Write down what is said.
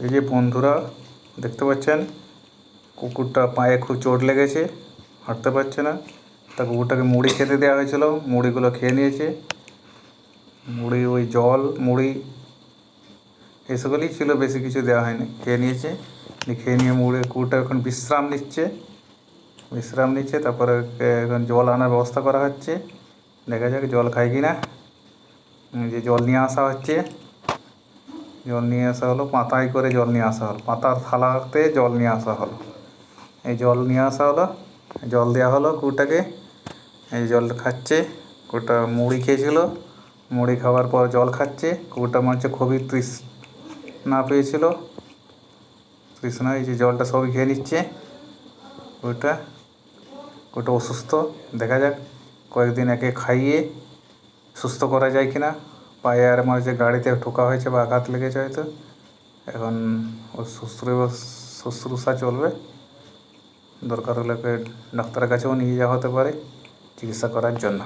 এই যে বন্ধুরা দেখতে পাচ্ছেন কুকুরটা পায়ে খুব চোট লেগেছে, হাঁটতে পারছে না। তা কুকুরটাকে মুড়ি খেতে দেওয়া হয়েছিল, মুড়িগুলো খেয়ে নিয়েছে। মুড়ি ওই জল মুড়ি এসবগুলোই ছিল, বেশি কিছু দেওয়া হয়নি। খেয়ে নিয়েছে, খেয়ে নিয়ে কুকুরটা এখন বিশ্রাম নিচ্ছে। তারপরে এখন জল আনার ব্যবস্থা করা হচ্ছে, দেখা যাক জল খায় কি না। যে জল নিয়ে আসা হচ্ছে, জল নিয়ে আসা হলো, পাতায় করে জল নিয়ে আসা হলো, পাতার থালাতে জল নিয়ে আসা হলো। এই জল নিয়ে আসা হলো, জল দেওয়া হলো কুকুরটাকে। এই জলটা খাচ্ছে। কুকুরটা মুড়ি খেয়েছিল, মুড়ি খাওয়ার পর জল খাচ্ছে। কুকুরটা মনে হচ্ছে খুবই তৃষ্ণা পেয়েছিল, তৃষ্ণা এই যে জলটা সবই খেয়ে নিচ্ছে। কুকুরটা অসুস্থ, দেখা যাক কয়েকদিন একে খাইয়ে সুস্থ করা যায় কিনা। পায়ে আর মাঝে গাড়িতে ঠোকা হয়েছে বা আঘাত লেগেছে হয়তো, এখন ওর শুশ্রূষা চলবে। দরকার হলে ডাক্তারের কাছেও নিয়ে যাওয়া হতে পারে চিকিৎসা করার জন্য।